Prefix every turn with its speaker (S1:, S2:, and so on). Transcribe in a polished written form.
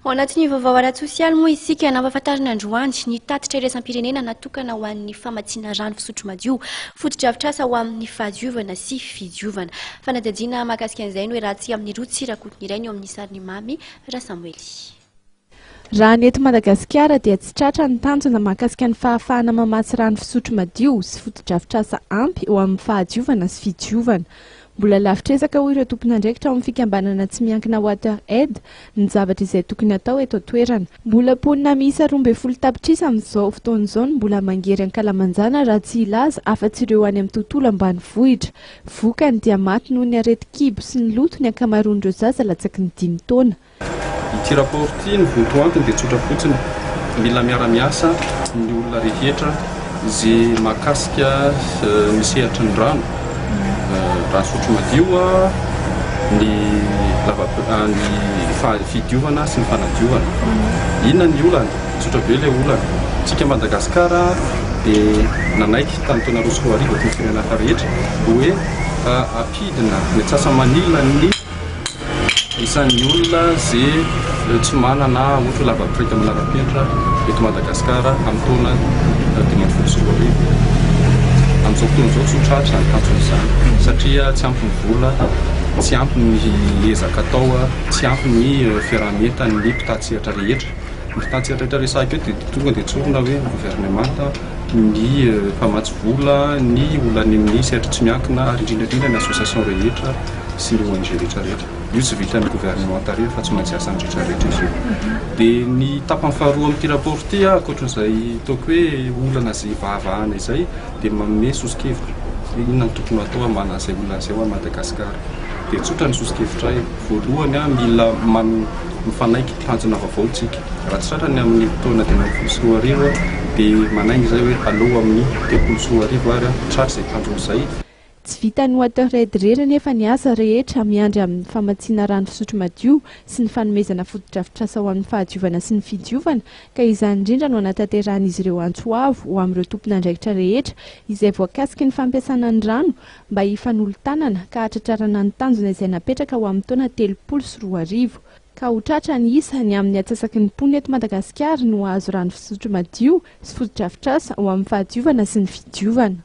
S1: Ao anatin'ny vaovao ara-tsosialy moa isika nampahafantarina androany ny tatitra iraisam-pirenena natokana ho an'ny famatsiana rano fisotro madio, foto-drafitr'asa ho amin'ny fahadiovana sy fidiovana. Fanadihadiana mahakasika an'izay no raha tsy amin'ny roa tsirakotiny iray ny eo amin'ny sariny mamy Rasamoely.
S2: Raha ny eto Madagasikara dia tsy tratra ny tanjona mahakasika ny fahafahana mamatsy rano fisotro madio sy foto-drafitr'asa ampy ho amin'ny fahadiovana sy fidiovana. Mbola lavitresaka ho ireo tompon'andraikitra amin'ny fikambanana tsy miankina water aid ny zavatra izay tokony atao eto an-toerana. Mbola ponina miisa 12 tapitrisa amin'izao fotoan'izao ny mbola mangery ankalamanjana raha tsy ilaza afa-tsy ireo any amin'ny tontolo ambanivohitra. Vokany dia maty noho ny areti-kibo sy ny loto ny ankamaroan'ireo zaza latsaky ny 5 taona.
S3: Ity raport ity ny vontoantiny dia tsotra fotsiny, mila miara-miasa ny olona rehetra izay mahakasika misehatra ny rano, rano fisotro madio, ny fidiovana sy ny fanadiovana. Inona ny olana? Tsotra be ilay olana. Tsika Madagasikara dia nanaiky tamin'ny taona 2010 ny firenena rehetra hoe ampidina ny atsasa-manila ny isan'ny olona izay tsy manana ohatra lavapirety amin'ny lara-penitra eto Madagasikara amin'ny taona 2012. Amin'izao fotoan'izao tsy tratra ny tanjon'izany satria tsy ampy ny vola, tsy ampy ny ezaka atao, tsy ampy ny fiaraha-mientana ny mpitatsihatra rehetra. Ny mpitatsihatra rehetra resahika eo dia tonga dia tsorina hoe ny gouvernemanta, ny mpamatsy vola, ny olona any amin'ny sehatra tsy miankina ary indrindra ny association rehetra sy ny ONG rehetrarehetra. Io tsy vitan'ny gouvernemanta rehetra fa tsy maintsy asan'ny rehetrarehetra izy io. Dia ny tapany faharoa amin'ity raport ity ankoatran'izay ataoko hoe olana izay vahavahana izay dia manome sosikevitra. Inona ny tokony atao hamana izay olona izay ao Madagasikara. Dia tsotra ny sosikevitra voalohany mila mifanaiky tanjona vaovaontsika. Raha tsy tratra ny amin'ny taona 2010 dia manaingy izay hoe aleo amin'ny 2010 ary tratra izay tanjon'izay.
S2: Tsy vitan'ny water aid rehetra nefa ny asa rehetra miandry amin'ny famatsiana rano fisotro madio sy ny fanomezana foto-drafitr'asa ho amin'ny fahadiovana sy ny fidiovana ka izany indrindra no anatanteran'izy ireo antsoavo ho amin'ireo tompon'andraikitra rehetra izay voakasiky ny fampiasana ny rano mba hifanolotanana ka hatratrarana ny tanjona izay napetraka ho amin'ny taona 2010 ka ho tratra ny isany amin'ny atsasaky ny mponina eto Madagasikara no ahazo rano fisotro madio sy foto-drafitr'asa ho amin'ny fahadiovana sy ny fidiovana.